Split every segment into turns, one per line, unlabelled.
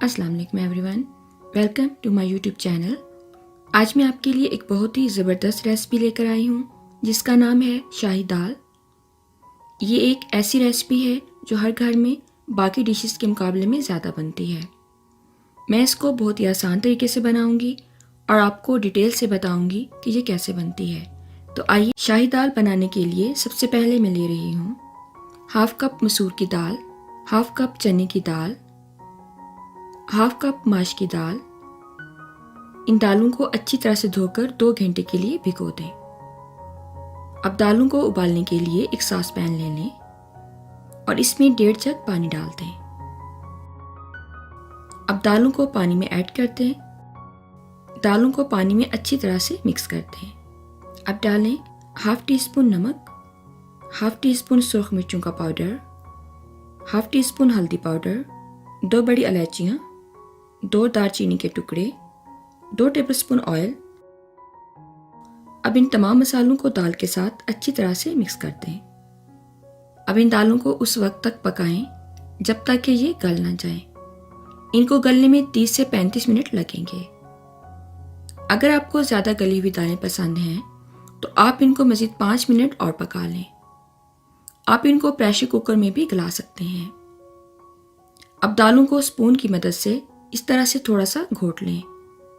अस्सलाम वालेकुम everyone, welcome to my YouTube channel. आज मैं आपके लिए एक बहुत ही ज़बरदस्त रेसिपी लेकर आई हूँ जिसका नाम है शाही दाल। ये एक ऐसी रेसिपी है जो हर घर में बाकी डिशेस के मुकाबले में ज़्यादा बनती है। मैं इसको बहुत ही आसान तरीके से बनाऊँगी और आपको डिटेल से बताऊँगी कि ये कैसे बनती है। तो आइए, शाही दाल बनाने के लिए सबसे पहले मैं ले रही हूँ हाफ कप मसूर की दाल, हाफ कप चने की दाल, हाफ कप माश की दाल। इन दालों को अच्छी तरह से धोकर 2 घंटे के लिए भिगो दें। अब दालों को उबालने के लिए एक सॉस पैन ले लें और इसमें 1.5 जग पानी डाल दें। अब दालों को पानी में ऐड कर दें। दालों को पानी में अच्छी तरह से मिक्स कर दें। अब डालें हाफ टी स्पून नमक, हाफ टी स्पून सुर्ख मिर्चों का पाउडर, हाफ टी स्पून हल्दी पाउडर, 2 बड़ी इलायचियाँ, 2 दालचीनी के टुकड़े, 2 टेबलस्पून ऑयल। अब इन तमाम मसालों को दाल के साथ अच्छी तरह से मिक्स कर दें। अब इन दालों को उस वक्त तक पकाएं जब तक कि ये गल ना जाए। इनको गलने में 30 से 35 मिनट लगेंगे। अगर आपको ज़्यादा गली हुई दालें पसंद हैं तो आप इनको मज़ीद 5 मिनट और पका लें। आप इनको प्रेशर कुकर में भी गला सकते हैं। अब दालों को स्पून की मदद से इस तरह से थोड़ा सा घोट लें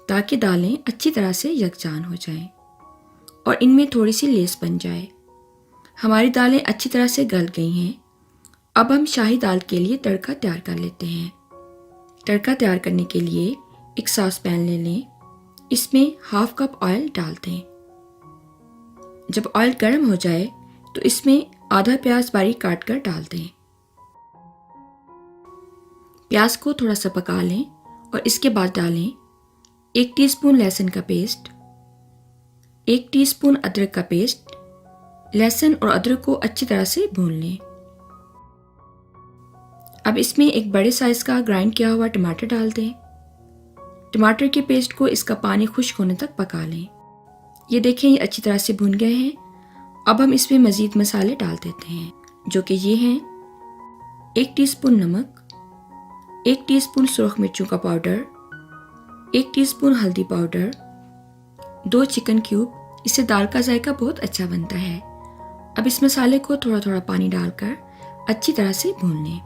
ताकि दालें अच्छी तरह से यकजान हो जाएं और इनमें थोड़ी सी लेस बन जाए। हमारी दालें अच्छी तरह से गल गई हैं। अब हम शाही दाल के लिए तड़का तैयार कर लेते हैं। तड़का तैयार करने के लिए एक सॉस पैन ले लें। इसमें हाफ कप ऑयल डाल दें। जब ऑयल गर्म हो जाए तो इसमें आधा प्याज बारीक काट कर डाल दें। प्याज को थोड़ा सा पका लें और इसके बाद डालें 1 टीस्पून लहसुन का पेस्ट, 1 टीस्पून अदरक का पेस्ट। लहसुन और अदरक को अच्छी तरह से भून लें। अब इसमें एक बड़े साइज का ग्राइंड किया हुआ टमाटर डाल दें। टमाटर के पेस्ट को इसका पानी खुश्क होने तक पका लें। ये देखें, ये अच्छी तरह से भून गए हैं। अब हम इसमें मज़ीद मसाले डाल देते हैं जो कि ये हैं 1 टीस्पून नमक, 1 टीस्पून सुर्ख मिर्चों का पाउडर, 1 टीस्पून हल्दी पाउडर, 2 चिकन क्यूब। इससे दाल का जायका बहुत अच्छा बनता है। अब इस मसाले को थोड़ा थोड़ा पानी डालकर अच्छी तरह से भून लें।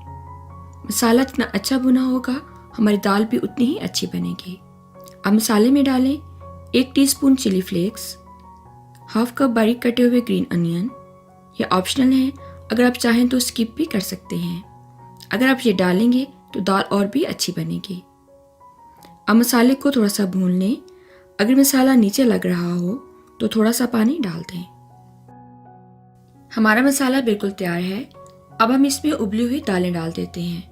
मसाला जितना अच्छा भुना होगा हमारी दाल भी उतनी ही अच्छी बनेगी। अब मसाले में डालें 1 teaspoon chili flakes, half cup बारीक कटे हुए ग्रीन अनियन। यह ऑप्शनल है, अगर आप चाहें तो स्किप भी कर सकते हैं। अगर आप ये डालेंगे तो दाल और भी अच्छी बनेगी। अब मसाले को थोड़ा सा भून लें। अगर मसाला नीचे लग रहा हो तो थोड़ा सा पानी डाल दें। हमारा मसाला बिल्कुल तैयार है। अब हम इसमें उबली हुई दालें डाल देते हैं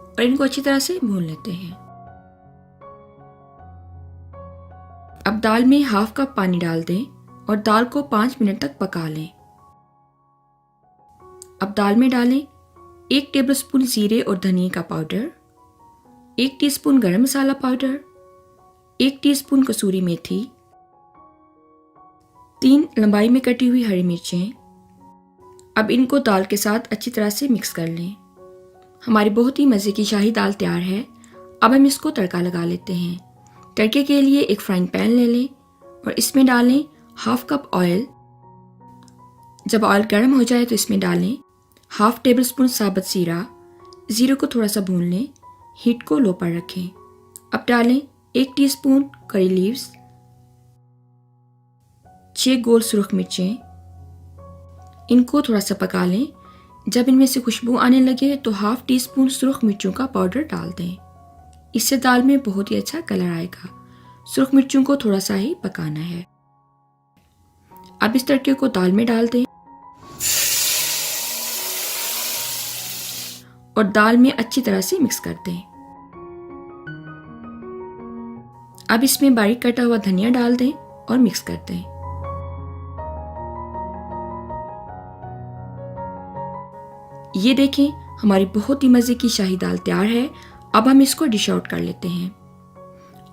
और इनको अच्छी तरह से भून लेते हैं। अब दाल में हाफ कप पानी डाल दें और दाल को 5 मिनट तक पका लें। अब दाल में डालें 1 टेबलस्पून जीरे और धनिया का पाउडर, 1 टीस्पून गरम मसाला पाउडर, 1 टीस्पून कसूरी मेथी, 3 लंबाई में कटी हुई हरी मिर्चें। अब इनको दाल के साथ अच्छी तरह से मिक्स कर लें। हमारी बहुत ही मज़े की शाही दाल तैयार है। अब हम इसको तड़का लगा लेते हैं। तड़के के लिए एक फ्राइंग पैन ले लें और इसमें डालें हाफ कप ऑयल। जब ऑयल गर्म हो जाए तो इसमें डालें हाफ टेबल स्पून साबुत जीरा। जीरे को थोड़ा सा भून लें। हीट को लो पर रखें। अब डालें 1 टीस्पून करी लीव्स, 6 गोल सुर्ख मिर्चें। इनको थोड़ा सा पका लें। जब इनमें से खुशबू आने लगे तो हाफ टी स्पून सुर्ख मिर्चों का पाउडर डाल दें। इससे दाल में बहुत ही अच्छा कलर आएगा। सुर्ख मिर्चों को थोड़ा सा ही पकाना है। अब इस तड़के को दाल में डाल दें और दाल में अच्छी तरह से मिक्स कर दें। अब इसमें बारीक कटा हुआ धनिया डाल दें और मिक्स कर दें। ये देखें, हमारी बहुत ही मज़े की शाही दाल तैयार है। अब हम इसको डिश आउट कर लेते हैं।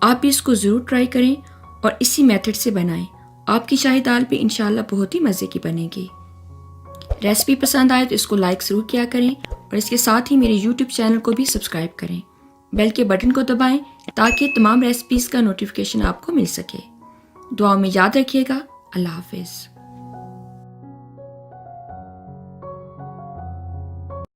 आप भी इसको ज़रूर ट्राई करें और इसी मेथड से बनाएं। आपकी शाही दाल भी इंशाल्लाह बहुत ही मज़े की बनेगी। रेसिपी पसंद आए तो इसको लाइक ज़रूर किया करें और इसके साथ ही मेरे YouTube चैनल को भी सब्सक्राइब करें। बेल के बटन को दबाएं ताकि तमाम रेसिपीज़ का नोटिफिकेशन आपको मिल सके। दुआओं में याद रखिएगा। अल्लाह हाफिज़।